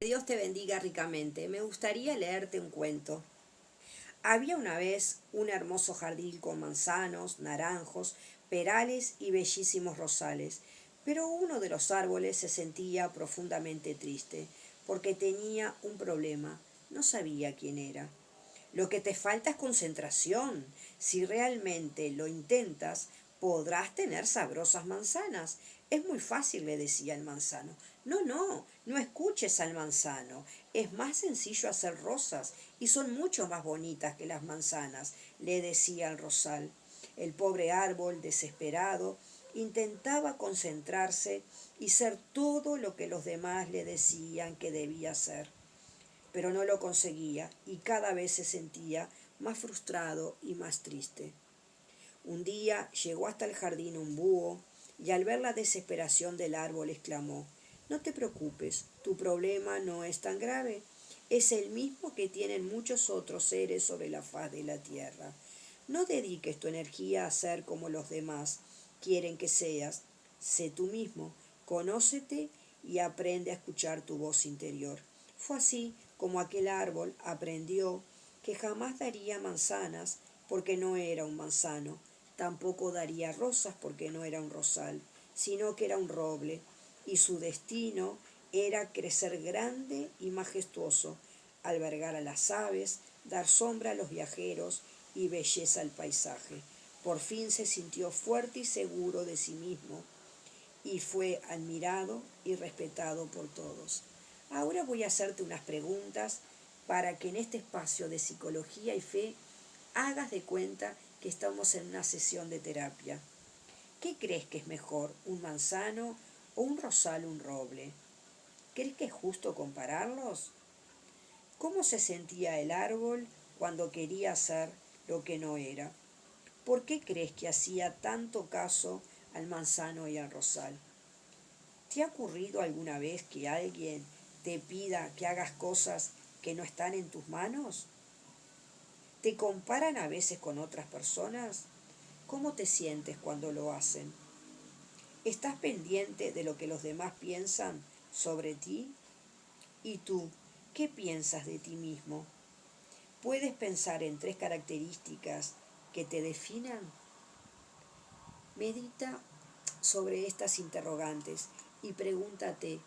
Que Dios te bendiga ricamente. Me gustaría leerte un cuento. Había una vez un hermoso jardín con manzanos, naranjos, perales y bellísimos rosales, pero uno de los árboles se sentía profundamente triste porque tenía un problema. No sabía quién era. Lo que te falta es concentración. Si realmente lo intentas, podrás tener sabrosas manzanas. Es muy fácil, le decía el manzano. No escuches al manzano. Es más sencillo hacer rosas y son mucho más bonitas que las manzanas, le decía el rosal. El pobre árbol, desesperado, intentaba concentrarse y ser todo lo que los demás le decían que debía ser, pero no lo conseguía y cada vez se sentía más frustrado y más triste. Un día llegó hasta el jardín un búho y al ver la desesperación del árbol exclamó: «No te preocupes, tu problema no es tan grave. Es el mismo que tienen muchos otros seres sobre la faz de la tierra. No dediques tu energía a ser como los demás quieren que seas. Sé tú mismo, conócete y aprende a escuchar tu voz interior». Fue así como aquel árbol aprendió que jamás daría manzanas porque no era un manzano, tampoco daría rosas porque no era un rosal, sino que era un roble, y su destino era crecer grande y majestuoso, albergar a las aves, dar sombra a los viajeros y belleza al paisaje. Por fin se sintió fuerte y seguro de sí mismo y fue admirado y respetado por todos. Ahora voy a hacerte unas preguntas para que en este espacio de psicología y fe hagas de cuenta que estamos en una sesión de terapia. ¿Qué crees que es mejor, un manzano o un rosal, un roble? ¿Crees que es justo compararlos? ¿Cómo se sentía el árbol cuando quería ser lo que no era? ¿Por qué crees que hacía tanto caso al manzano y al rosal? ¿Te ha ocurrido alguna vez que alguien te pida que hagas cosas que no están en tus manos? ¿Te comparan a veces con otras personas? ¿Cómo te sientes cuando lo hacen? ¿Estás pendiente de lo que los demás piensan sobre ti? ¿Y tú, qué piensas de ti mismo? ¿Puedes pensar en 3 características que te definan? Medita sobre estas interrogantes y pregúntate: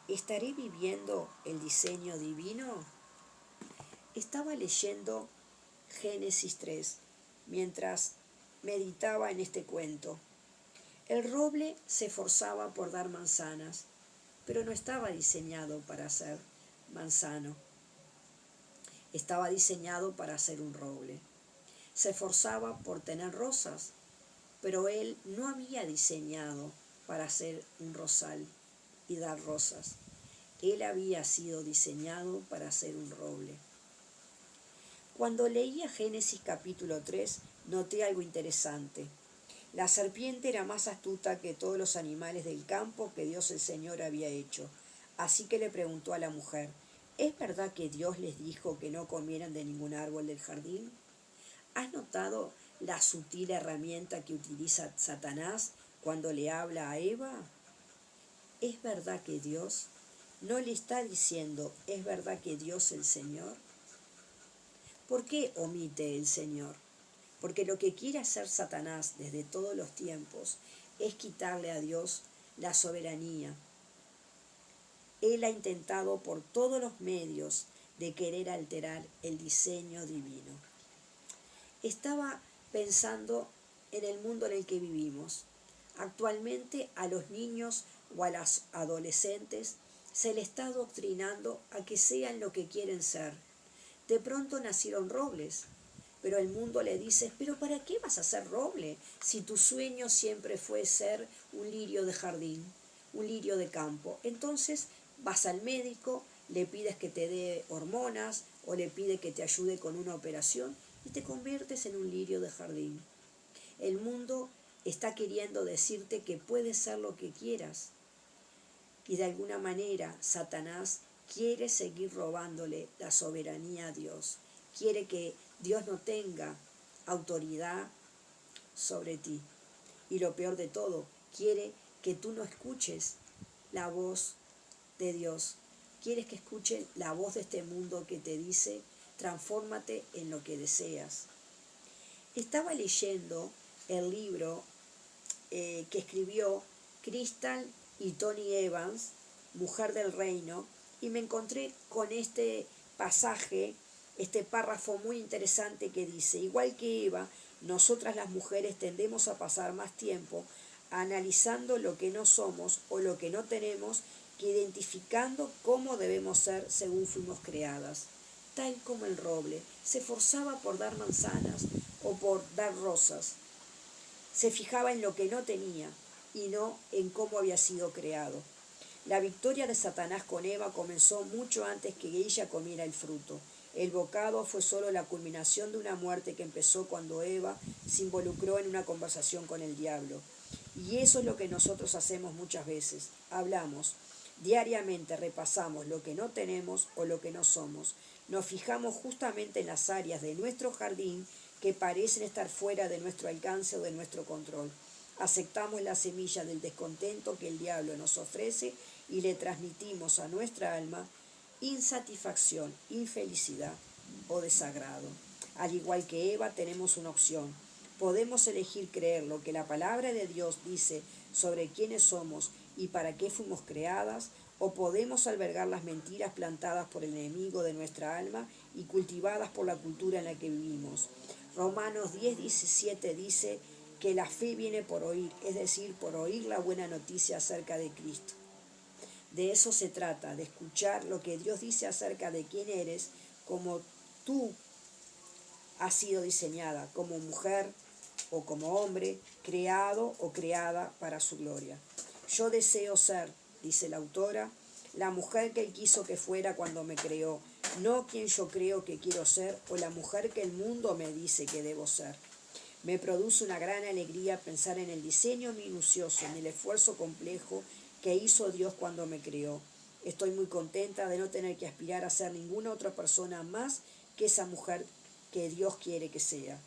¿estaré viviendo el diseño divino? Estaba leyendo Génesis 3 mientras meditaba en este cuento. El roble se esforzaba por dar manzanas, pero no estaba diseñado para ser manzano. Estaba diseñado para ser un roble. Se esforzaba por tener rosas, pero él no había diseñado para ser un rosal y dar rosas. Él había sido diseñado para ser un roble. Cuando leía Génesis capítulo 3, noté algo interesante. La serpiente era más astuta que todos los animales del campo que Dios el Señor había hecho. Así que le preguntó a la mujer: ¿es verdad que Dios les dijo que no comieran de ningún árbol del jardín? ¿Has notado la sutil herramienta que utiliza Satanás cuando le habla a Eva? ¿Es verdad que Dios no le está diciendo: ¿es verdad que Dios el Señor? ¿Por qué omite el Señor? Porque lo que quiere hacer Satanás desde todos los tiempos es quitarle a Dios la soberanía. Él ha intentado por todos los medios de querer alterar el diseño divino. Estaba pensando en el mundo en el que vivimos. Actualmente a los niños o a los adolescentes se les está adoctrinando a que sean lo que quieren ser. De pronto nacieron robles, pero el mundo le dice: ¿pero para qué vas a ser roble si tu sueño siempre fue ser un lirio de jardín, un lirio de campo? Entonces vas al médico, le pides que te dé hormonas o le pide que te ayude con una operación y te conviertes en un lirio de jardín. El mundo está queriendo decirte que puedes ser lo que quieras, y de alguna manera Satanás quiere seguir robándole la soberanía a Dios. Quiere que Dios no tenga autoridad sobre ti. Y lo peor de todo, quiere que tú no escuches la voz de Dios. ¿Quieres que escuche la voz de este mundo que te dice, transfórmate en lo que deseas? Estaba leyendo el libro que escribió Crystal y Tony Evans, Mujer del Reino, y me encontré con este pasaje, este párrafo muy interesante que dice, igual que Eva, nosotras las mujeres tendemos a pasar más tiempo analizando lo que no somos o lo que no tenemos que identificando cómo debemos ser según fuimos creadas. Tal como el roble se esforzaba por dar manzanas o por dar rosas, se fijaba en lo que no tenía y no en cómo había sido creado. La victoria de Satanás con Eva comenzó mucho antes que ella comiera el fruto. El bocado fue solo la culminación de una muerte que empezó cuando Eva se involucró en una conversación con el diablo. Y eso es lo que nosotros hacemos muchas veces. Hablamos, diariamente repasamos lo que no tenemos o lo que no somos. Nos fijamos justamente en las áreas de nuestro jardín que parecen estar fuera de nuestro alcance o de nuestro control. Aceptamos la semilla del descontento que el diablo nos ofrece y le transmitimos a nuestra alma insatisfacción, infelicidad o desagrado. Al igual que Eva, tenemos una opción. Podemos elegir creer lo que la palabra de Dios dice sobre quiénes somos y para qué fuimos creadas, o podemos albergar las mentiras plantadas por el enemigo de nuestra alma y cultivadas por la cultura en la que vivimos. Romanos 10:17 dice que la fe viene por oír, es decir, por oír la buena noticia acerca de Cristo. De eso se trata, de escuchar lo que Dios dice acerca de quién eres, como tú has sido diseñada, como mujer o como hombre, creado o creada para su gloria. Yo deseo ser, dice la autora, la mujer que Él quiso que fuera cuando me creó, no quien yo creo que quiero ser o la mujer que el mundo me dice que debo ser. Me produce una gran alegría pensar en el diseño minucioso, en el esfuerzo complejo que hizo Dios cuando me creó. Estoy muy contenta de no tener que aspirar a ser ninguna otra persona más que esa mujer que Dios quiere que sea.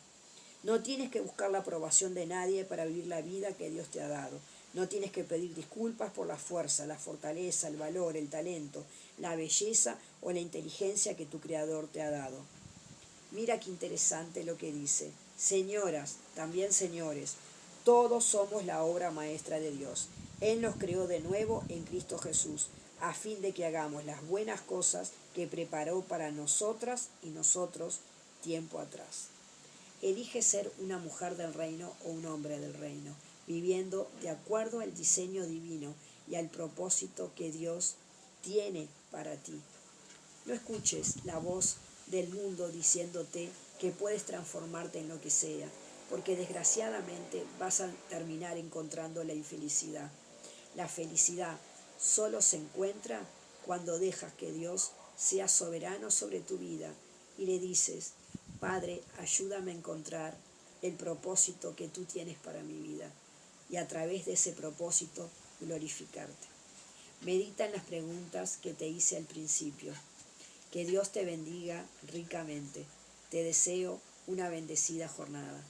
No tienes que buscar la aprobación de nadie para vivir la vida que Dios te ha dado. No tienes que pedir disculpas por la fuerza, la fortaleza, el valor, el talento, la belleza o la inteligencia que tu Creador te ha dado. Mira qué interesante lo que dice. Señoras, también señores, todos somos la obra maestra de Dios. Él nos creó de nuevo en Cristo Jesús, a fin de que hagamos las buenas cosas que preparó para nosotras y nosotros tiempo atrás. Elige ser una mujer del reino o un hombre del reino, viviendo de acuerdo al diseño divino y al propósito que Dios tiene para ti. No escuches la voz del mundo diciéndote que puedes transformarte en lo que sea, porque desgraciadamente vas a terminar encontrando la infelicidad. La felicidad solo se encuentra cuando dejas que Dios sea soberano sobre tu vida y le dices, Padre, ayúdame a encontrar el propósito que tú tienes para mi vida y a través de ese propósito glorificarte. Medita en las preguntas que te hice al principio. Que Dios te bendiga ricamente. Te deseo una bendecida jornada.